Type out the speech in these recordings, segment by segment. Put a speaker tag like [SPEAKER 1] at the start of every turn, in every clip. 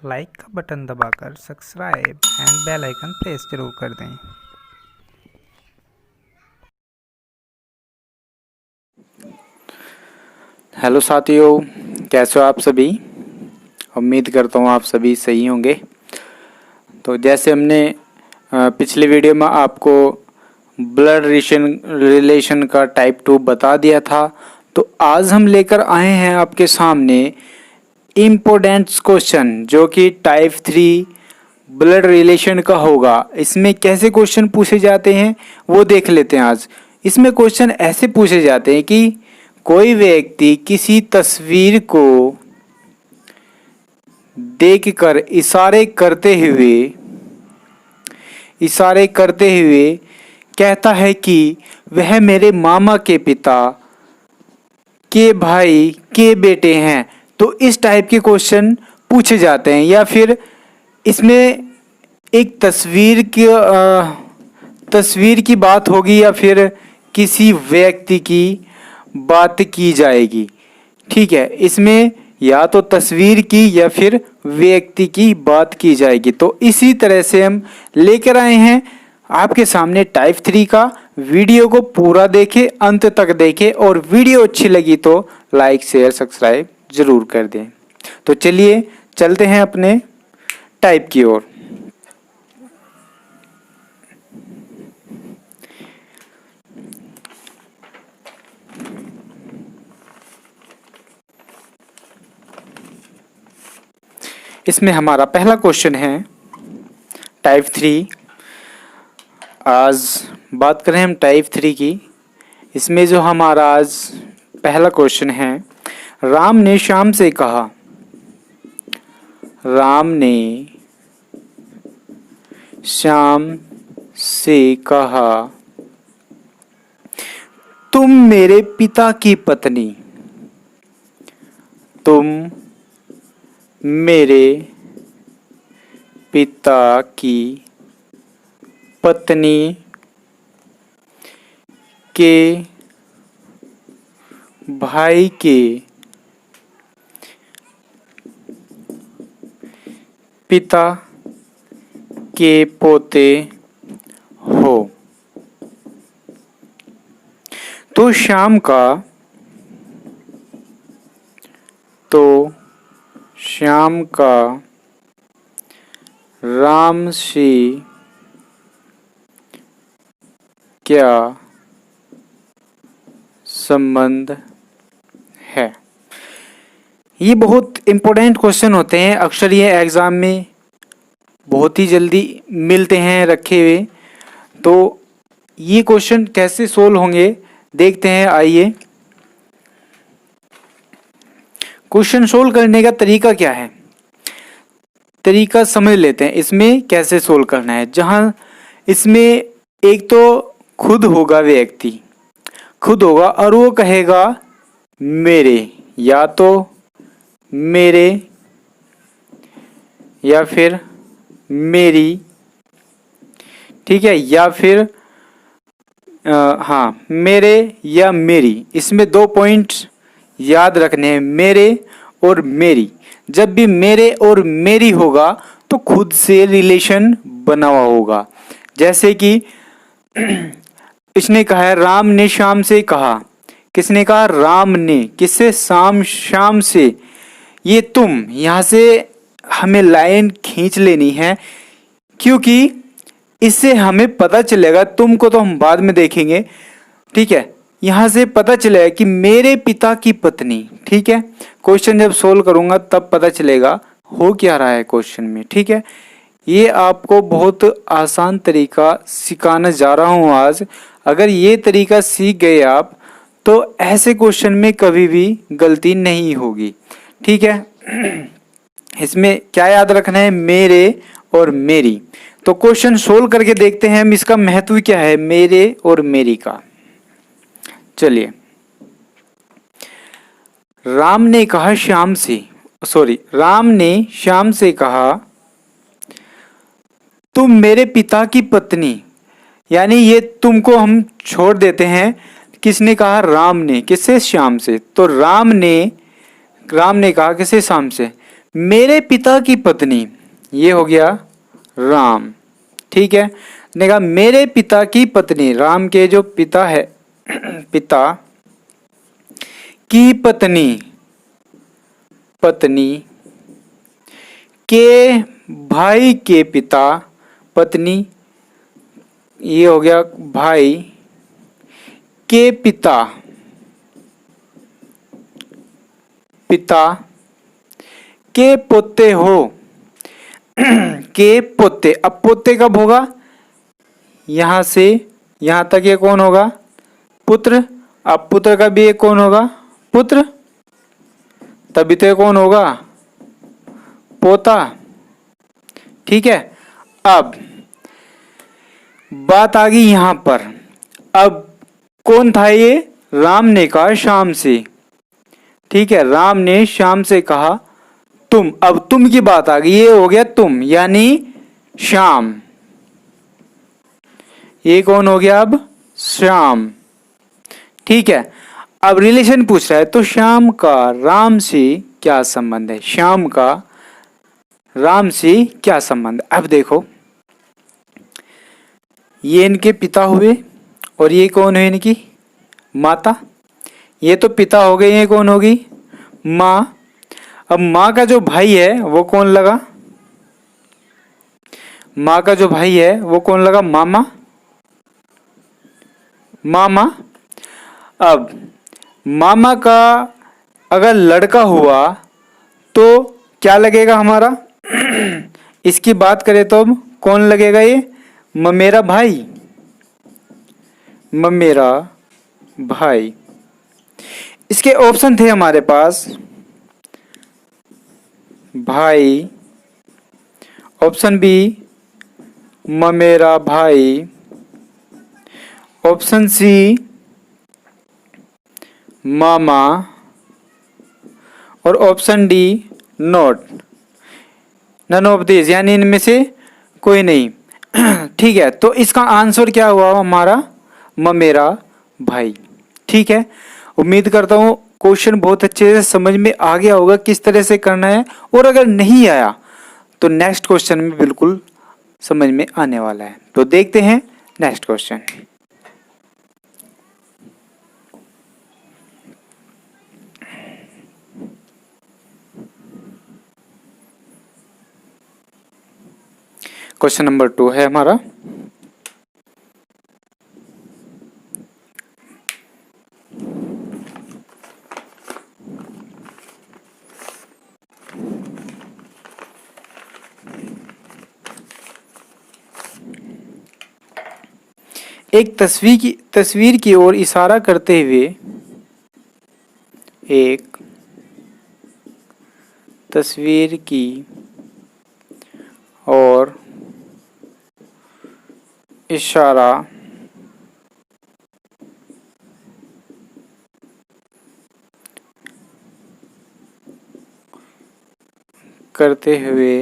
[SPEAKER 1] Like का button दबाकर subscribe and bell icon press जरूर कर दें।
[SPEAKER 2] हेलो साथियों, कैसे हो आप सभी। उम्मीद करता हूँ आप सभी सही होंगे। तो जैसे हमने पिछले वीडियो में आपको ब्लड रिलेशन का टाइप 2 बता दिया था, तो आज हम लेकर आए हैं आपके सामने इम्पोर्टेंट क्वेश्चन जो कि टाइप 3 ब्लड रिलेशन का होगा। इसमें कैसे क्वेश्चन पूछे जाते हैं वो देख लेते हैं आज। इसमें क्वेश्चन ऐसे पूछे जाते हैं कि कोई व्यक्ति किसी तस्वीर को देखकर इशारे करते हुए कहता है कि वह मेरे मामा के पिता के भाई के बेटे हैं। तो इस टाइप के क्वेश्चन पूछे जाते हैं, या फिर इसमें एक तस्वीर की बात होगी या फिर किसी व्यक्ति की बात की जाएगी। ठीक है, इसमें या तो तस्वीर की या फिर व्यक्ति की बात की जाएगी। तो इसी तरह से हम लेकर आए हैं आपके सामने टाइप 3 का। वीडियो को पूरा देखें, अंत तक देखें, और वीडियो अच्छी लगी तो लाइक शेयर सब्सक्राइब जरूर कर दें। तो चलिए चलते हैं अपने टाइप की ओर। इसमें हमारा पहला क्वेश्चन है टाइप 3। आज बात करें हम टाइप 3 की। इसमें जो हमारा आज पहला क्वेश्चन है, राम ने श्याम से कहा, राम ने श्याम से कहा, तुम मेरे पिता की पत्नी, तुम मेरे पिता की पत्नी के भाई के पिता के पोते हो। तो श्याम का राम से क्या संबंध है। ये बहुत इम्पोर्टेंट क्वेश्चन होते हैं, अक्सर ये एग्ज़ाम में बहुत ही जल्दी मिलते हैं रखे हुए। तो ये क्वेश्चन कैसे सोल्व होंगे देखते हैं। आइए, क्वेश्चन सोल्व करने का तरीका क्या है, तरीका समझ लेते हैं। इसमें कैसे सोल्व करना है, जहां इसमें एक तो खुद होगा, व्यक्ति खुद होगा और वो कहेगा मेरे, या तो मेरे या फिर मेरी। ठीक है, या फिर हाँ, मेरे या मेरी। इसमें 2 पॉइंट याद रखने हैं, मेरे और मेरी। जब भी मेरे और मेरी होगा तो खुद से रिलेशन बना हुआ होगा। जैसे कि इसने कहा है, राम ने श्याम से कहा। किसने कहा? राम ने। किससे? श्याम से। ये तुम, यहां से हमें लाइन खींच लेनी है, क्योंकि इससे हमें पता चलेगा, तुमको तो हम बाद में देखेंगे। ठीक है, यहां से पता चलेगा कि मेरे पिता की पत्नी। ठीक है, क्वेश्चन जब सोल्व करूंगा तब पता चलेगा हो क्या रहा है क्वेश्चन में। ठीक है, ये आपको बहुत आसान तरीका सिखाने जा रहा हूं आज। अगर ये तरीका सीख गए आप तो ऐसे क्वेश्चन में कभी भी गलती नहीं होगी। ठीक है, इसमें क्या याद रखना है? मेरे और मेरी। तो क्वेश्चन सोल्व करके देखते हैं हम, इसका महत्व क्या है मेरे और मेरी का। चलिए, राम ने श्याम से कहा, तुम मेरे पिता की पत्नी। यानी ये तुमको हम छोड़ देते हैं। किसने कहा? राम ने। किससे? श्याम से। तो राम ने कहा किसे? श्याम से, मेरे पिता की पत्नी, ये हो गया राम। ठीक है, ने कहा मेरे पिता की पत्नी, राम के जो पिता है पिता की पत्नी, पत्नी के भाई के पिता, पत्नी ये हो गया भाई के पिता, पिता के पोते हो के पोते। अब पोते कब होगा, यहां से यहां तक ये कौन होगा, पुत्र। अब पुत्र का भी ये कौन होगा, पुत्र। तभी तो ये कौन होगा, पोता। ठीक है, अब बात आ गई यहां पर। अब कौन था ये, राम ने कहा श्याम से। ठीक है, राम ने श्याम से कहा तुम। अब तुम की बात आ गई, ये हो गया तुम यानी श्याम। ये कौन हो गया अब, श्याम। ठीक है, अब रिलेशन पूछ रहा है तो श्याम का राम से क्या संबंध है, श्याम का राम से क्या संबंध। अब देखो, ये इनके पिता हुए और ये कौन है, इनकी माता। ये तो पिता हो गए, ये कौन होगी, माँ। अब माँ का जो भाई है वो कौन लगा, माँ का जो भाई है वो कौन लगा, मामा। मामा। अब मामा का अगर लड़का हुआ तो क्या लगेगा हमारा इसकी बात करें तो अब कौन लगेगा, ये ममेरा भाई, ममेरा भाई। इसके ऑप्शन थे हमारे पास, भाई, ऑप्शन बी ममेरा भाई, ऑप्शन सी मामा और option D not, none of this, यानी इनमें से कोई नहीं। ठीक है, तो इसका आंसर क्या हुआ हमारा, ममेरा भाई। ठीक है, उम्मीद करता हूँ क्वेश्चन बहुत अच्छे से समझ में आ गया होगा किस तरह से करना है, और अगर नहीं आया तो नेक्स्ट क्वेश्चन में बिल्कुल समझ में आने वाला है। तो देखते हैं नेक्स्ट क्वेश्चन। क्वेश्चन नंबर 2 है हमारा, एक तस्वीर की ओर इशारा करते हुए, एक तस्वीर की ओर इशारा करते हुए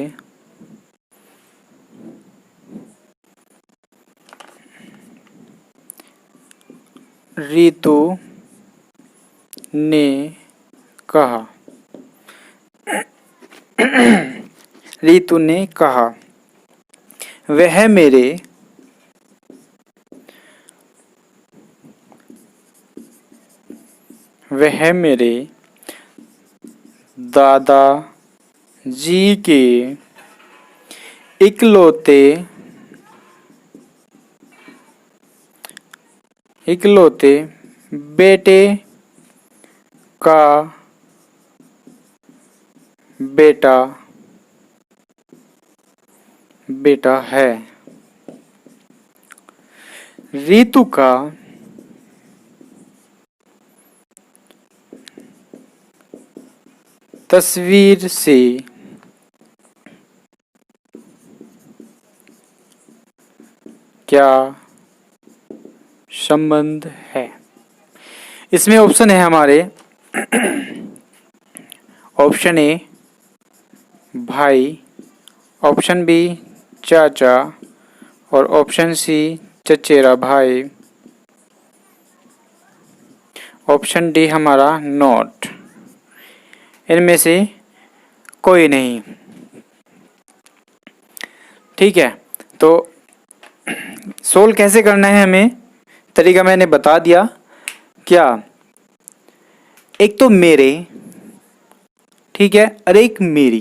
[SPEAKER 2] रितु ने कहा, रितु ने कहा वह मेरे दादा जी के इकलौते बेटे का बेटा है। रितु का तस्वीर से क्या संबंध है। इसमें ऑप्शन है हमारे, ऑप्शन ए भाई, ऑप्शन बी चाचा और ऑप्शन सी चचेरा भाई, ऑप्शन डी हमारा नॉट। इनमें से कोई नहीं। ठीक है, तो सोल्व कैसे करना है हमें, तरीका मैंने बता दिया। क्या, एक तो मेरे, ठीक है, और एक मेरी।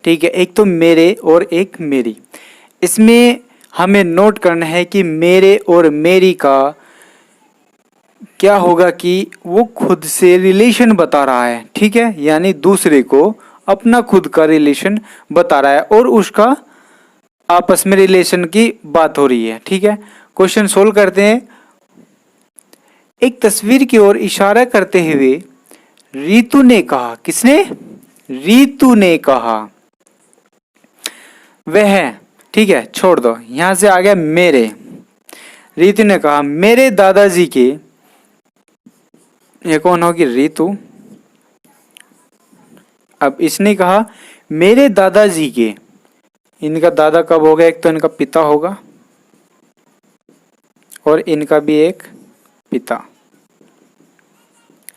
[SPEAKER 2] ठीक है, एक तो मेरे और एक मेरी। इसमें हमें नोट करना है कि मेरे और मेरी का क्या होगा कि वो खुद से रिलेशन बता रहा है। ठीक है, यानी दूसरे को अपना खुद का रिलेशन बता रहा है और उसका आपस में रिलेशन की बात हो रही है। ठीक है, क्वेश्चन सोल्व करते हैं। एक तस्वीर की ओर इशारा करते हुए रीतू ने कहा, किसने, रीतू ने कहा, वह, ठीक है छोड़ दो, यहां से आ गया मेरे। रीतू ने कहा मेरे दादाजी के, ये कौन होगी, रीतू। अब इसने कहा मेरे दादाजी के, इनका दादा कब होगा, एक तो इनका पिता होगा और इनका भी एक पिता।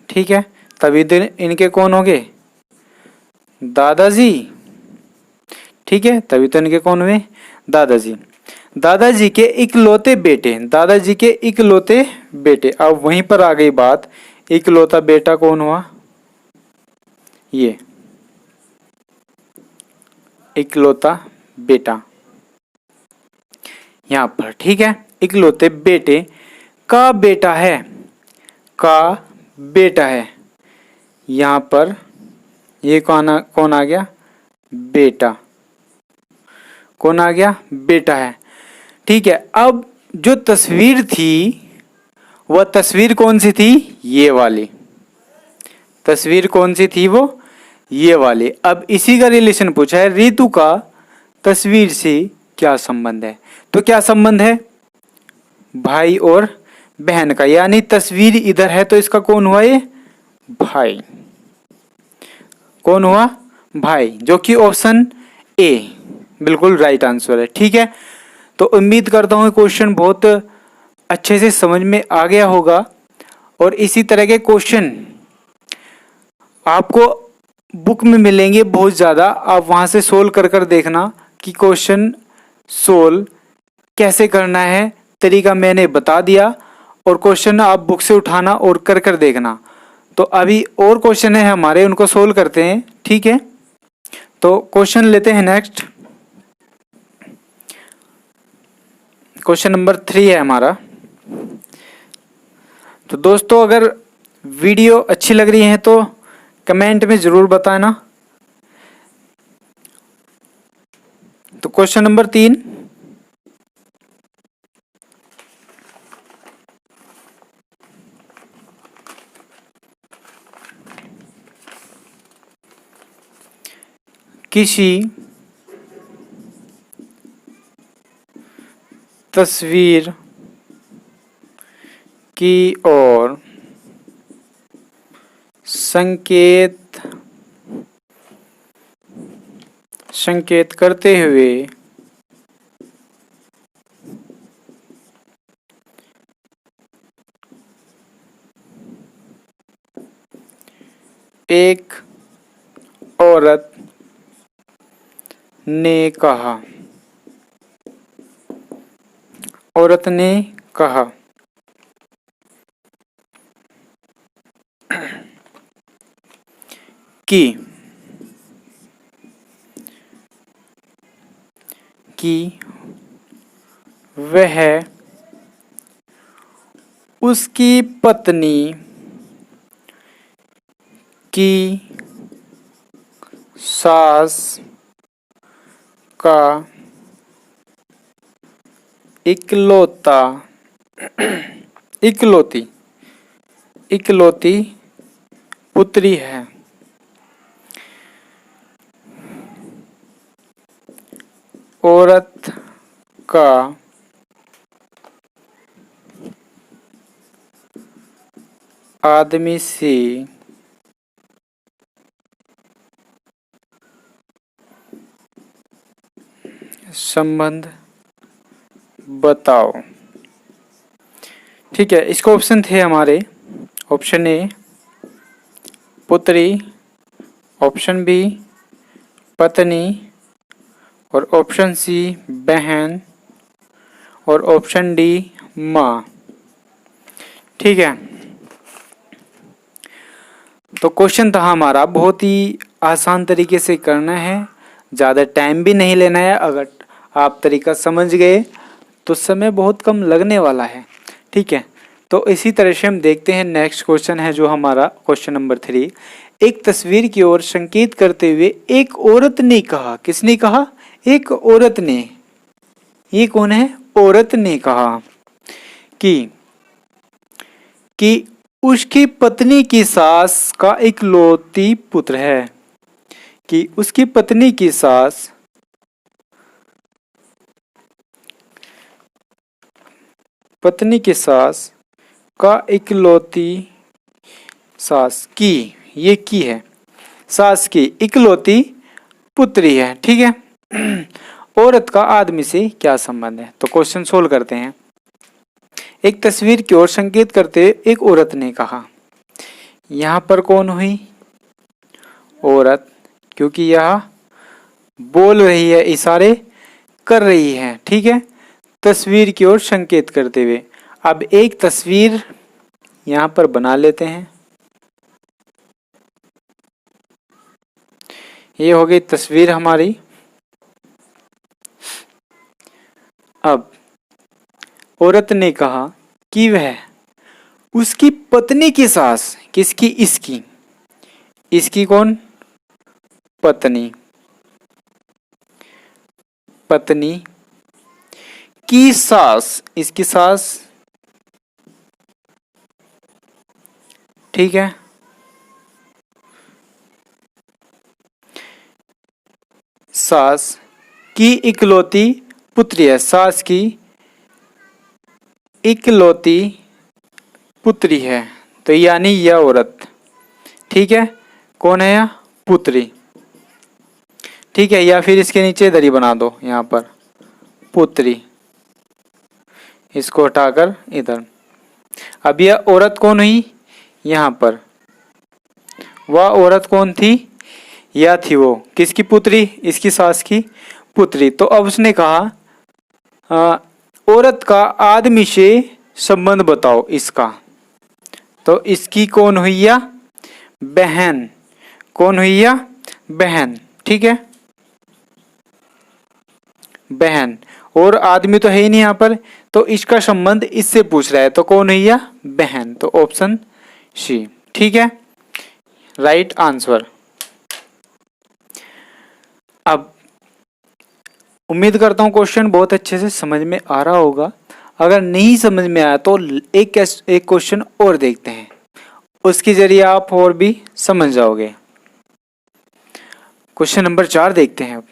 [SPEAKER 2] ठीक है, तभी तो इनके कौन होंगे, दादाजी। ठीक है, तभी तो इनके कौन हुए, दादाजी। दादाजी के इकलौते बेटे, दादाजी के इकलौते बेटे। अब वहीं पर आ गई बात, इकलौता बेटा कौन हुआ, ये इकलौता बेटा यहां पर। ठीक है, इकलौते बेटे का बेटा है, का बेटा है यहां पर। ये कौन आ गया, बेटा, कौन आ गया, बेटा है। ठीक है, अब जो तस्वीर थी वह तस्वीर कौन सी थी, ये वाली तस्वीर कौन सी थी, वो ये वाली। अब इसी का रिलेशन पूछा है, ऋतु का तस्वीर से क्या संबंध है। तो क्या संबंध है, भाई और बहन का, यानी तस्वीर इधर है तो इसका कौन हुआ, ये भाई, कौन हुआ, भाई, जो कि ऑप्शन ए बिल्कुल राइट आंसर है। ठीक है, तो उम्मीद करता हूँ क्वेश्चन बहुत अच्छे से समझ में आ गया होगा और इसी तरह के क्वेश्चन आपको बुक में मिलेंगे बहुत ज़्यादा। आप वहाँ से सोल्व कर देखना कि क्वेश्चन सोल्व कैसे करना है, तरीका मैंने बता दिया और क्वेश्चन आप बुक से उठाना और कर देखना। तो अभी और क्वेश्चन है हमारे, उनको सोल्व करते हैं। ठीक है, तो क्वेश्चन लेते हैं नेक्स्ट। क्वेश्चन नंबर 3 है हमारा। तो दोस्तों अगर वीडियो अच्छी लग रही है तो कमेंट में ज़रूर बताना। तो क्वेश्चन नंबर 3, किसी तस्वीर की ओर संकेत करते हुए एक औरत ने कहा, औरत ने कहा कि वह उसकी पत्नी की सास का इकलौती पुत्री है। औरत का आदमी से संबंध बताओ। ठीक है, इसको ऑप्शन थे हमारे, ऑप्शन ए पुत्री, ऑप्शन बी पत्नी, और ऑप्शन सी बहन, और ऑप्शन डी माँ। ठीक है, तो क्वेश्चन था हमारा, बहुत ही आसान तरीके से करना है, ज़्यादा टाइम भी नहीं लेना है। अगर आप तरीका समझ गए तो समय बहुत कम लगने वाला है। ठीक है, तो इसी तरह से हम देखते हैं नेक्स्ट क्वेश्चन है जो हमारा क्वेश्चन नंबर 3। एक तस्वीर की ओर संकेत करते हुए एक औरत ने कहा, किसने कहा? एक औरत ने। ये कौन है? औरत ने कहा कि कि उसकी पत्नी की सास का इकलौती पुत्र है। कि उसकी पत्नी की सास का इकलौती सास की, ये की है, सास की इकलौती पुत्री है। ठीक है, औरत का आदमी से क्या संबंध है? तो क्वेश्चन सोल्व करते हैं। एक तस्वीर की ओर संकेत करते एक औरत ने कहा, यहां पर कौन हुई? औरत, क्योंकि यह बोल रही है, इशारे कर रही है। ठीक है, तस्वीर की ओर संकेत करते हुए। अब एक तस्वीर यहां पर बना लेते हैं। ये हो गई तस्वीर हमारी। अब औरत ने कहा कि वह उसकी पत्नी की सास, किसकी? इसकी। इसकी कौन? पत्नी। पत्नी की सास, इसकी सास। ठीक है, सास की इकलौती पुत्री है, सास की इकलौती पुत्री है, तो यानी यह औरत। ठीक है, कौन है यह? पुत्री। ठीक है, या फिर इसके नीचे दरी बना दो, यहां पर पुत्री, इसको हटाकर इधर। अब यह औरत कौन हुई? यहां पर वह औरत कौन थी? यह थी वो, किसकी पुत्री? इसकी सास की पुत्री। तो अब उसने कहा औरत का आदमी से संबंध बताओ इसका। तो इसकी कौन हुई? या बहन। कौन हुई? या बहन। ठीक है, बहन, और आदमी तो है ही नहीं यहां पर, तो इसका संबंध इससे पूछ रहा है, तो कौन हुई? या बहन। तो ऑप्शन सी। ठीक है, राइट आंसर। अब उम्मीद करता हूं क्वेश्चन बहुत अच्छे से समझ में आ रहा होगा। अगर नहीं समझ में आया तो एक क्वेश्चन और देखते हैं, उसके जरिए आप और भी समझ जाओगे। क्वेश्चन नंबर 4 देखते हैं अब।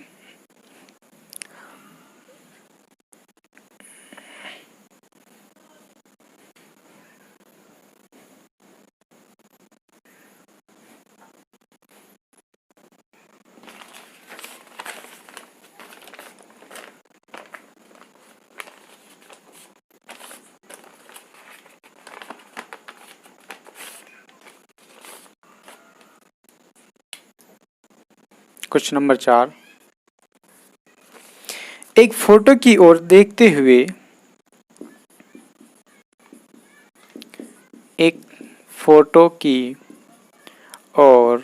[SPEAKER 2] क्वेश्चन नंबर 4, एक फोटो की ओर देखते हुए एक फोटो की ओर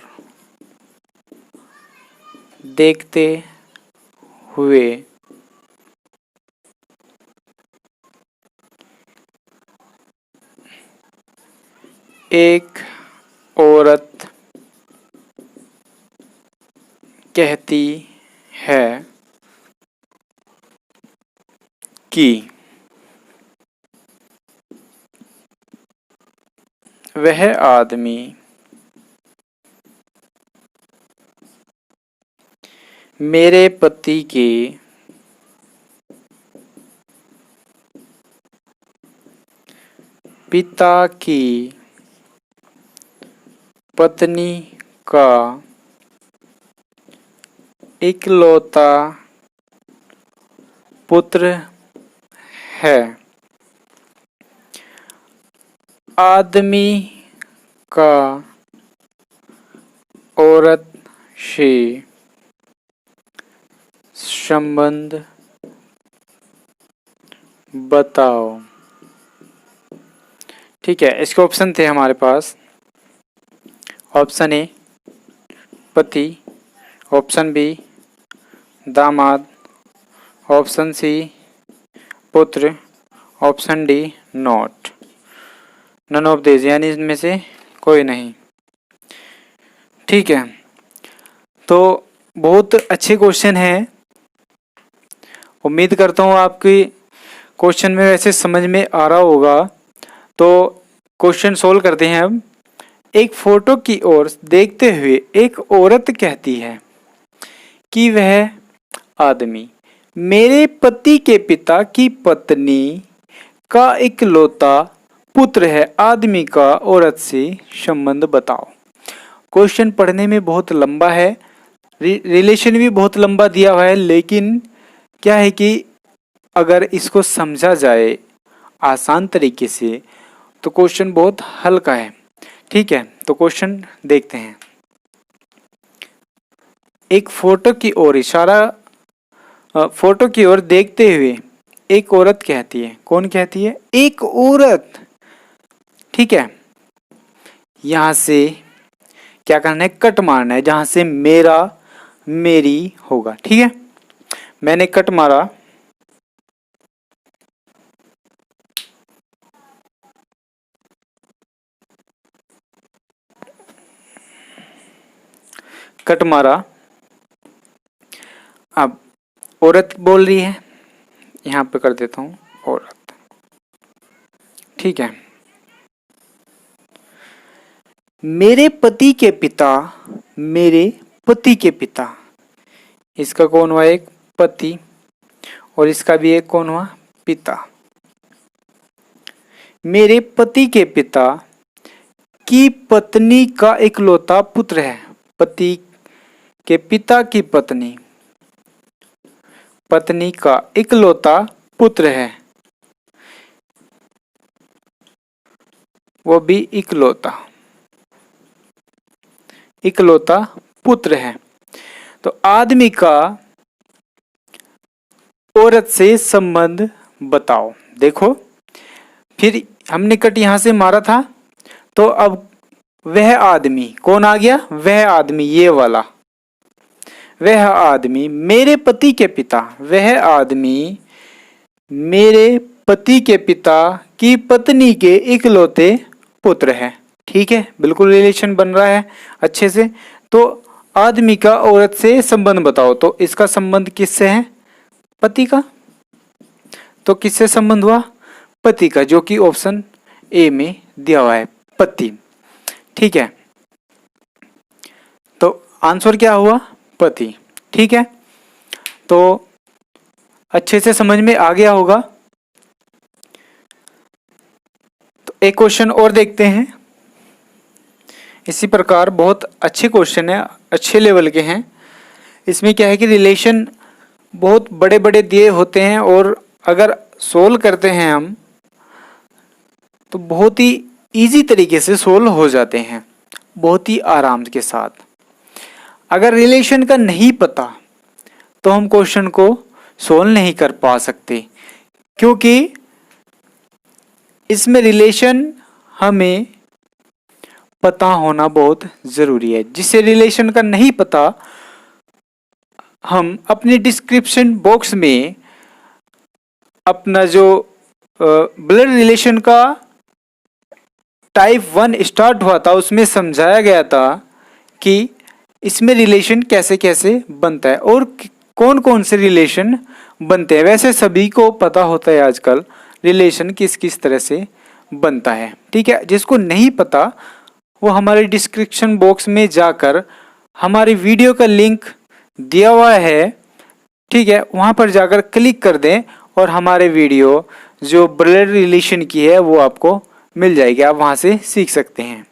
[SPEAKER 2] देखते हुए एक औरत कहती है कि वह आदमी मेरे पति के पिता की पत्नी का इकलौता पुत्र है। आदमी का औरत से संबंध बताओ। ठीक है, इसके ऑप्शन थे हमारे पास। ऑप्शन ए पति, ऑप्शन बी दामाद, ऑप्शन सी पुत्र, option D not. None of this, यानी इनमें से कोई नहीं। ठीक है, तो बहुत अच्छे क्वेश्चन हैं। उम्मीद करता हूँ आपकी क्वेश्चन में वैसे समझ में आ रहा होगा। तो क्वेश्चन सोल्व करते हैं अब। एक फोटो की ओर देखते हुए एक औरत कहती है कि वह आदमी मेरे पति के पिता की पत्नी का इकलौता पुत्र है। आदमी का औरत से संबंध बताओ। क्वेश्चन पढ़ने में बहुत लंबा है, रिलेशन भी बहुत लंबा दिया हुआ है, लेकिन क्या है कि अगर इसको समझा जाए आसान तरीके से तो क्वेश्चन बहुत हल्का है। ठीक है, तो क्वेश्चन देखते हैं। एक फोटो की ओर फोटो की ओर देखते हुए एक औरत कहती है। कौन कहती है? एक औरत। ठीक है, यहां से क्या करना है? कट मारना है, जहां से मेरा मेरी होगा। ठीक है, मैंने कट मारा। कट मारा। अब औरत बोल रही है, यहां पे कर देता हूं औरत। ठीक है, मेरे पति के पिता, मेरे पति के पिता, इसका कौन हुआ? एक पति, और इसका भी एक कौन हुआ? पिता। मेरे पति के पिता की पत्नी का इकलौता पुत्र है। पति के पिता की पत्नी, पत्नी का इकलौता पुत्र है, वो भी इकलौता, इकलौता पुत्र है। तो आदमी का औरत से संबंध बताओ। देखो, फिर हमने कट यहां से मारा था, तो अब वह आदमी कौन आ गया? वह आदमी, ये वाला। वह आदमी मेरे पति के पिता, वह आदमी मेरे पति के पिता की पत्नी के इकलौते पुत्र है। ठीक है, बिल्कुल रिलेशन बन रहा है अच्छे से। तो आदमी का औरत से संबंध बताओ, तो इसका संबंध किससे है? पति का। तो किससे संबंध हुआ? पति का, जो कि ऑप्शन ए में दिया हुआ है, पति। ठीक है, तो आंसर क्या हुआ? पति। ठीक है, तो अच्छे से समझ में आ गया होगा। तो एक क्वेश्चन और देखते हैं। इसी प्रकार बहुत अच्छे क्वेश्चन है, अच्छे लेवल के हैं। इसमें क्या है कि रिलेशन बहुत बड़े बड़े दिए होते हैं, और अगर सोल्व करते हैं हम तो बहुत ही इजी तरीके से सोल्व हो जाते हैं, बहुत ही आराम के साथ। अगर रिलेशन का नहीं पता तो हम क्वेश्चन को सोल्व नहीं कर पा सकते, क्योंकि इसमें रिलेशन हमें पता होना बहुत जरूरी है। जिसे रिलेशन का नहीं पता, हम अपने डिस्क्रिप्शन बॉक्स में अपना जो ब्लड रिलेशन का टाइप 1 स्टार्ट हुआ था, उसमें समझाया गया था कि इसमें रिलेशन कैसे कैसे बनता है और कौन कौन से रिलेशन बनते हैं। वैसे सभी को पता होता है आजकल रिलेशन किस किस तरह से बनता है। ठीक है, जिसको नहीं पता वो हमारे डिस्क्रिप्शन बॉक्स में जाकर हमारी वीडियो का लिंक दिया हुआ है, ठीक है, वहाँ पर जाकर क्लिक कर दें और हमारे वीडियो जो ब्लड रिलेशन की है वो आपको मिल जाएगी, आप वहाँ से सीख सकते हैं।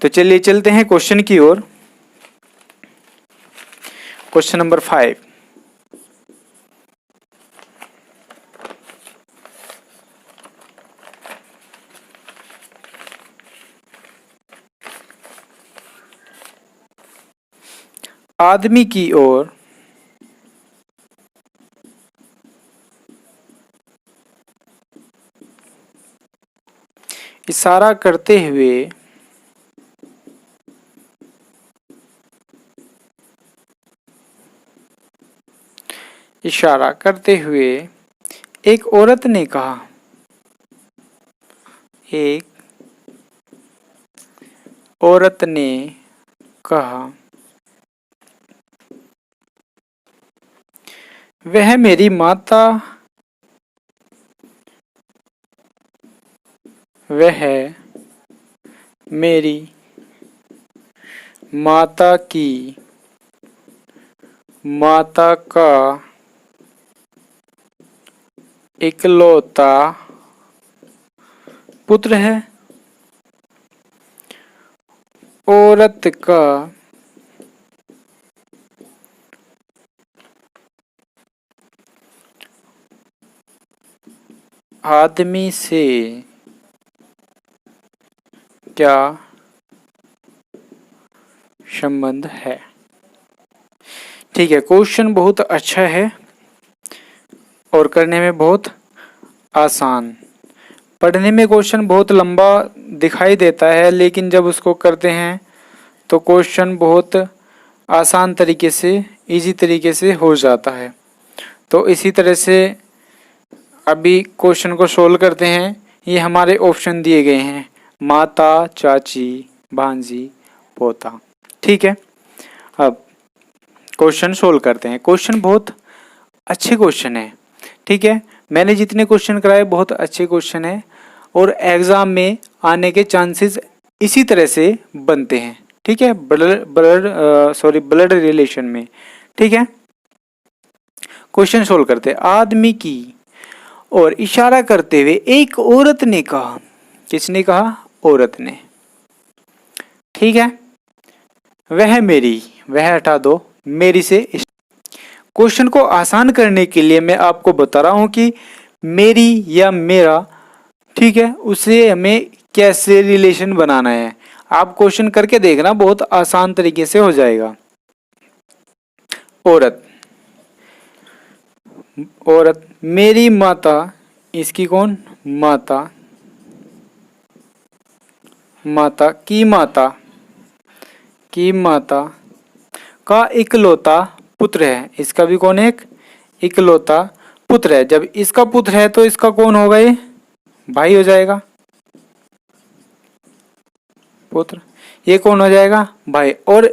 [SPEAKER 2] तो चलिए चलते हैं क्वेश्चन की ओर। Question number 5। आदमी की ओर इशारा करते हुए इशारा करते हुए एक औरत ने कहा, एक औरत ने कहा, वह मेरी माता, वह मेरी माता की माता का इकलौता पुत्र है। औरत का आदमी से क्या संबंध है। ठीक है, क्वेश्चन बहुत अच्छा है और करने में बहुत आसान। पढ़ने में क्वेश्चन बहुत लंबा दिखाई देता है, लेकिन जब उसको करते हैं तो क्वेश्चन बहुत आसान तरीके से, इजी तरीके से हो जाता है। तो इसी तरह से अभी क्वेश्चन को सोल्व करते हैं। ये हमारे ऑप्शन दिए गए हैं, माता, चाची, भांजी, पोता। ठीक है, अब क्वेश्चन सोल्व करते हैं। क्वेश्चन बहुत अच्छे क्वेश्चन है। ठीक है, मैंने जितने क्वेश्चन कराए बहुत अच्छे क्वेश्चन है और एग्जाम में आने के चांसेस इसी तरह से बनते हैं। ठीक है, ब्लड रिलेशन में। ठीक है, क्वेश्चन सोल्व करते हैं। आदमी की और इशारा करते हुए एक औरत ने कहा। किसने कहा? औरत ने। ठीक है, वह हटा दो, मेरी से। क्वेश्चन को आसान करने के लिए मैं आपको बता रहा हूं कि मेरी या मेरा, ठीक है, उसे हमें कैसे रिलेशन बनाना है। आप क्वेश्चन करके देखना, बहुत आसान तरीके से हो जाएगा। औरत, औरत मेरी माता, इसकी कौन? माता, माता की माता का इकलौता पुत्र है। इसका भी कौन है? एक इकलौता पुत्र है। जब इसका पुत्र है तो इसका कौन होगा? ये भाई हो जाएगा, पुत्र। ये कौन हो जाएगा? भाई। और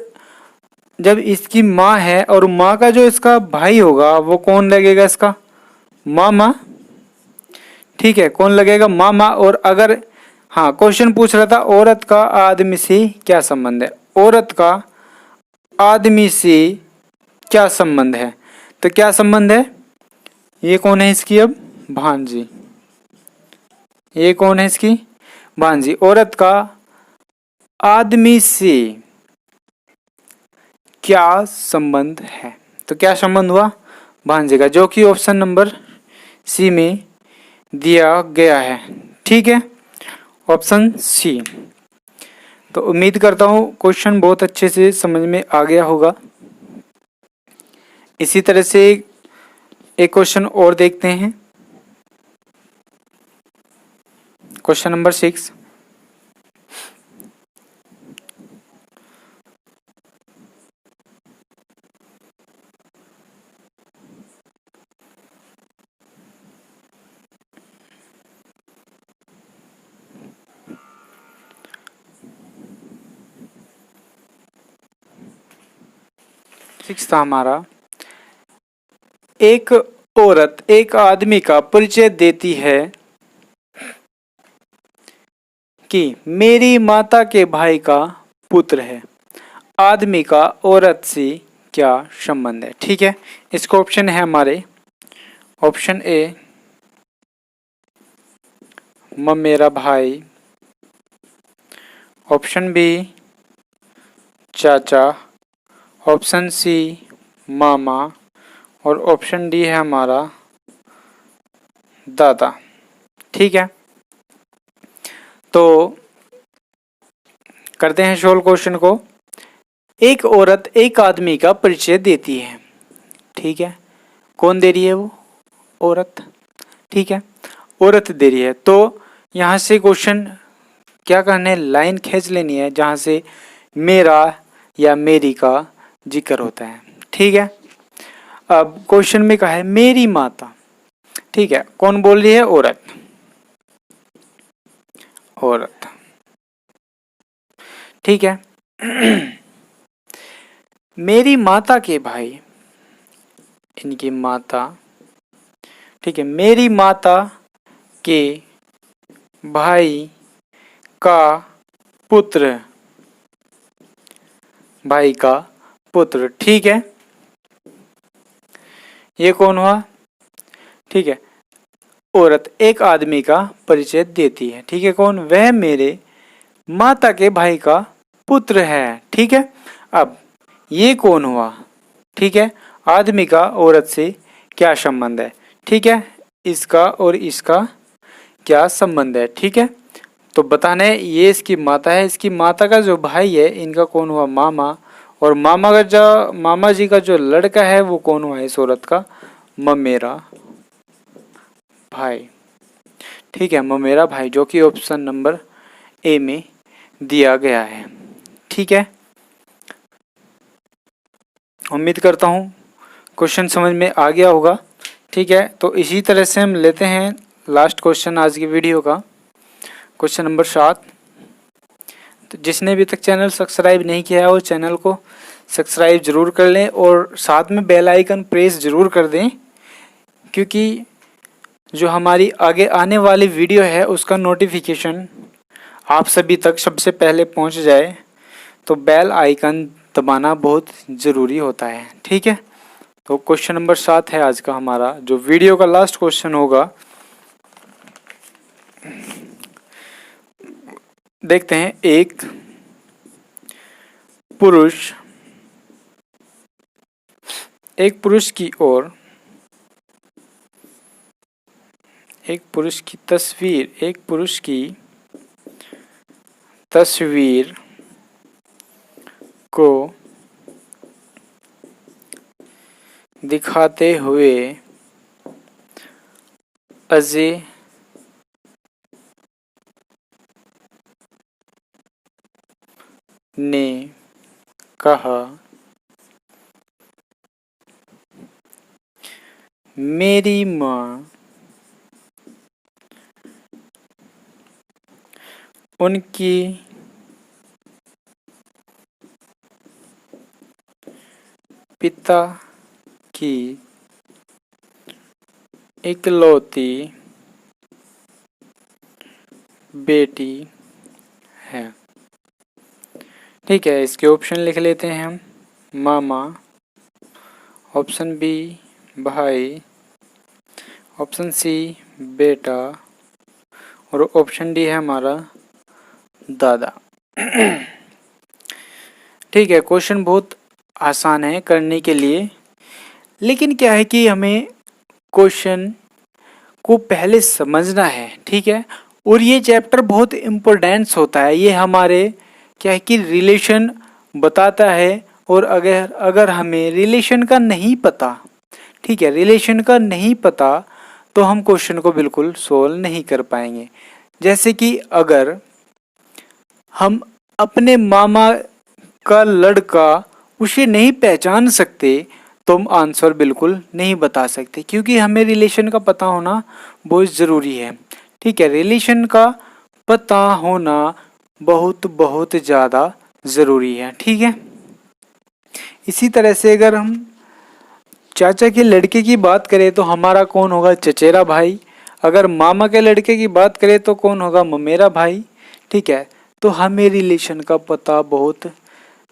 [SPEAKER 2] जब इसकी माँ है और माँ का जो इसका भाई होगा वो कौन लगेगा? इसका मामा। ठीक है, कौन लगेगा? मामा। और अगर, हाँ, क्वेश्चन पूछ रहा था औरत का आदमी से क्या संबंध है। औरत का आदमी से क्या संबंध है? तो क्या संबंध है? ये कौन है इसकी? अब भांजी। ये कौन है इसकी? भांजी। औरत का आदमी से क्या संबंध है? तो क्या संबंध हुआ? भांजे का, जो कि ऑप्शन नंबर सी में दिया गया है। ठीक है, ऑप्शन सी। तो उम्मीद करता हूँ क्वेश्चन बहुत अच्छे से समझ में आ गया होगा। इसी तरह से एक क्वेश्चन और देखते हैं। Question number 6। था हमारा, एक औरत एक आदमी का परिचय देती है कि मेरी माता के भाई का पुत्र है। आदमी का औरत से क्या संबंध है? ठीक है, इसका ऑप्शन है हमारे, ऑप्शन ए मेरा भाई, ऑप्शन बी चाचा, ऑप्शन सी मामा और ऑप्शन डी है हमारा दादा। ठीक है, तो करते हैं सोल्व क्वेश्चन को। एक औरत एक आदमी का परिचय देती है। ठीक है, कौन दे रही है? वो औरत। ठीक है, औरत दे रही है। तो यहाँ से क्वेश्चन क्या करना है, लाइन खींच लेनी है जहाँ से मेरा या मेरी का जिक्र होता है। ठीक है, अब क्वेश्चन में कहा है मेरी माता। ठीक है, कौन बोल रही है, औरत, औरत। ठीक है मेरी माता के भाई, इनकी माता, ठीक है, मेरी माता के भाई का पुत्र, भाई का पुत्र। ठीक है, ये कौन हुआ, ठीक है, औरत एक आदमी का परिचय देती है। ठीक है, कौन, वह मेरे माता के भाई का पुत्र है। ठीक है, अब ये कौन हुआ, ठीक है, आदमी का औरत से क्या संबंध है, ठीक है, इसका और इसका क्या संबंध है। ठीक है, तो बताना है ये इसकी माता है, इसकी माता का जो भाई है इनका कौन हुआ, मामा, और मामा जी का जो लड़का है वो कौन हुआ इस औरत का, ममेरा भाई। ठीक है, ममेरा भाई, जो कि ऑप्शन नंबर ए में दिया गया है। ठीक है, उम्मीद करता हूँ क्वेश्चन समझ में आ गया होगा। ठीक है, तो इसी तरह से हम लेते हैं लास्ट क्वेश्चन आज की वीडियो का, क्वेश्चन नंबर 7। तो जिसने अभी तक चैनल सब्सक्राइब नहीं किया है वो चैनल को सब्सक्राइब जरूर कर लें और साथ में बेल आइकन प्रेस जरूर कर दें, क्योंकि जो हमारी आगे आने वाली वीडियो है उसका नोटिफिकेशन आप सभी तक सबसे पहले पहुंच जाए, तो बेल आइकन दबाना बहुत ज़रूरी होता है। ठीक है, तो क्वेश्चन नंबर 7 है आज का हमारा, जो वीडियो का लास्ट क्वेश्चन होगा। देखते हैं, एक पुरुष की ओर, एक पुरुष की तस्वीर को दिखाते हुए अजय ने कहा, मेरी माँ उनकी पिता की इकलौती बेटी है। ठीक है, इसके ऑप्शन लिख लेते हैं हम, मामा, ऑप्शन बी भाई, ऑप्शन सी बेटा, और ऑप्शन डी है हमारा दादा। ठीक है, क्वेश्चन बहुत आसान है करने के लिए, लेकिन क्या है कि हमें क्वेश्चन को पहले समझना है। ठीक है, और ये चैप्टर बहुत इम्पोर्टेंस होता है, ये हमारे क्या है कि रिलेशन बताता है, और अगर हमें रिलेशन का नहीं पता, ठीक है, रिलेशन का नहीं पता तो हम क्वेश्चन को बिल्कुल सोल्व नहीं कर पाएंगे। जैसे कि अगर हम अपने मामा का लड़का उसे नहीं पहचान सकते तो हम आंसर बिल्कुल नहीं बता सकते, क्योंकि हमें रिलेशन का पता होना बहुत ज़रूरी है। ठीक है, रिलेशन का पता होना बहुत बहुत ज़्यादा ज़रूरी है। ठीक है, इसी तरह से अगर हम चाचा के लड़के की बात करें तो हमारा कौन होगा, चचेरा भाई। अगर मामा के लड़के की बात करें तो कौन होगा, ममेरा भाई। ठीक है, तो हमें रिलेशन का पता बहुत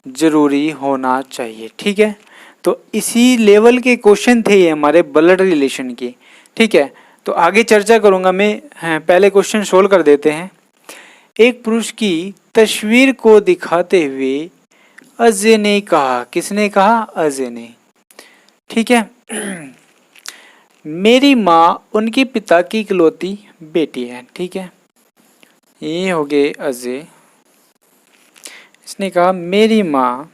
[SPEAKER 2] ज़रूरी होना चाहिए। ठीक है, तो इसी लेवल के क्वेश्चन थे ये हमारे ब्लड रिलेशन के। ठीक है, तो आगे चर्चा करूँगा मैं। पहले क्वेश्चन सोल्व कर देते हैं। एक पुरुष की तस्वीर को दिखाते हुए अजय ने कहा, किसने कहा, अजय ने। ठीक है, मेरी माँ उनके पिता की इकलौती बेटी है। ठीक है, ये हो गए अजय। इसने कहा मेरी माँ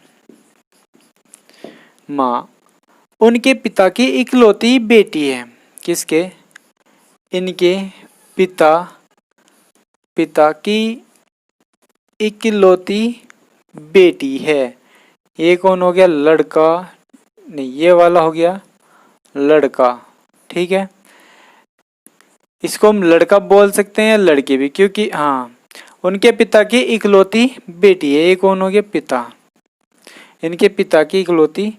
[SPEAKER 2] उनके पिता की इकलौती बेटी है। किसके, इनके पिता की इकलौती बेटी है। ये कौन हो गया? लड़का नहीं, ये वाला हो गया लड़का। ठीक है, इसको हम लड़का बोल सकते हैं या लड़की भी, क्योंकि हाँ उनके पिता की इकलौती बेटी है। ये कौन हो गया? पिता। इनके पिता की इकलौती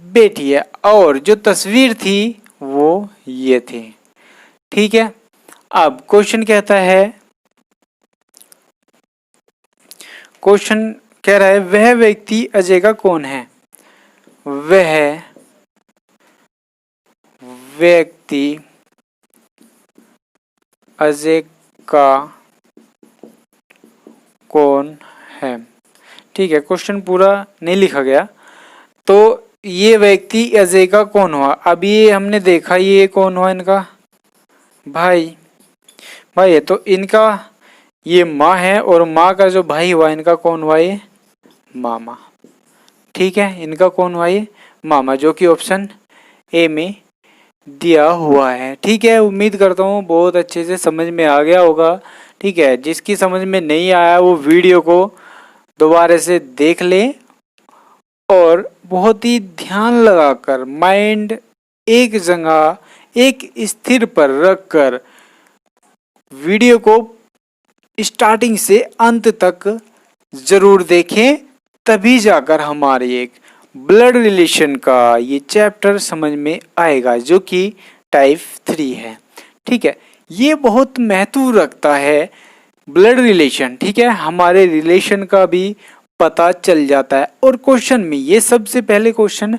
[SPEAKER 2] बेटी है। और जो तस्वीर थी वो ये थी। ठीक है, अब क्वेश्चन कहता है, क्वेश्चन कह रहा है वह व्यक्ति अजय का कौन है? वह व्यक्ति अजय का कौन है? ठीक है, क्वेश्चन पूरा नहीं लिखा गया। तो ये व्यक्ति अजय का कौन हुआ? अब ये हमने देखा, ये कौन हुआ? इनका भाई। भाई है तो इनका ये माँ है, और माँ का जो भाई हुआ इनका कौन हुआ? ये मामा। ठीक है, इनका कौन हुआ? ये मामा, जो कि ऑप्शन ए में दिया हुआ है। ठीक है, उम्मीद करता हूँ बहुत अच्छे से समझ में आ गया होगा। ठीक है, जिसकी समझ में नहीं आया वो वीडियो को दोबारा से देख ले, और बहुत ही ध्यान लगाकर माइंड एक जगह एक स्थिर पर रखकर वीडियो को स्टार्टिंग से अंत तक जरूर देखें, तभी जाकर हमारे एक ब्लड रिलेशन का ये चैप्टर समझ में आएगा, जो कि टाइप 3 है। ठीक है, ये बहुत महत्व रखता है ब्लड रिलेशन। ठीक है, हमारे रिलेशन का भी पता चल जाता है, और क्वेश्चन में ये सबसे पहले क्वेश्चन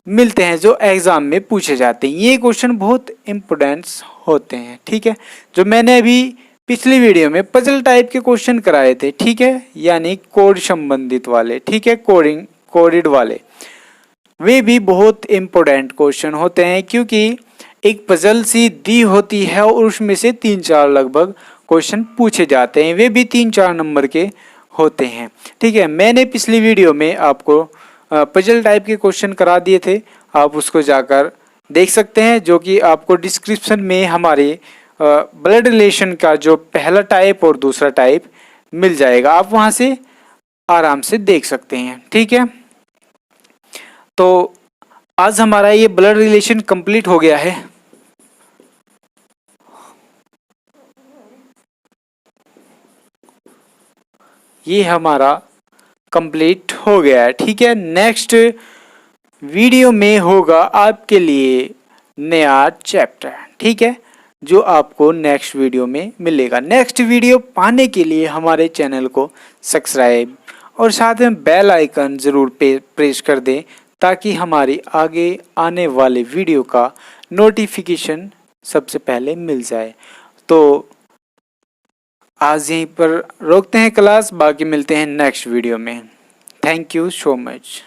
[SPEAKER 2] मिलते हैं जो एग्जाम में पूछे जाते हैं। ये क्वेश्चन बहुत इम्पोर्टेंट होते हैं। ठीक है, जो मैंने अभी पिछली वीडियो में पजल टाइप के क्वेश्चन कराए थे, ठीक है, यानी कोड संबंधित वाले, ठीक है, कोडेड वाले, वे भी बहुत इम्पोर्टेंट क्वेश्चन होते हैं, क्योंकि एक पजल सी दी होती है और उसमें से 3-4 लगभग क्वेश्चन पूछे जाते हैं, वे भी 3-4 नंबर के होते हैं। ठीक है, मैंने पिछली वीडियो में आपको पजल टाइप के क्वेश्चन करा दिए थे, आप उसको जाकर देख सकते हैं, जो कि आपको डिस्क्रिप्शन में हमारे ब्लड रिलेशन का जो पहला टाइप और दूसरा टाइप मिल जाएगा, आप वहां से आराम से देख सकते हैं। ठीक है, तो आज हमारा ये ब्लड रिलेशन कंप्लीट हो गया है। ये हमारा कंप्लीट हो गया है। ठीक है, नेक्स्ट वीडियो में होगा आपके लिए नया चैप्टर। ठीक है, जो आपको नेक्स्ट वीडियो में मिलेगा। नेक्स्ट वीडियो पाने के लिए हमारे चैनल को सब्सक्राइब और साथ में बेल आइकन ज़रूर प्रेस कर दें, ताकि हमारी आगे आने वाले वीडियो का नोटिफिकेशन सबसे पहले मिल जाए। तो आज यहीं पर रोकते हैं क्लास, बाकी मिलते हैं नेक्स्ट वीडियो में। Thank you so much.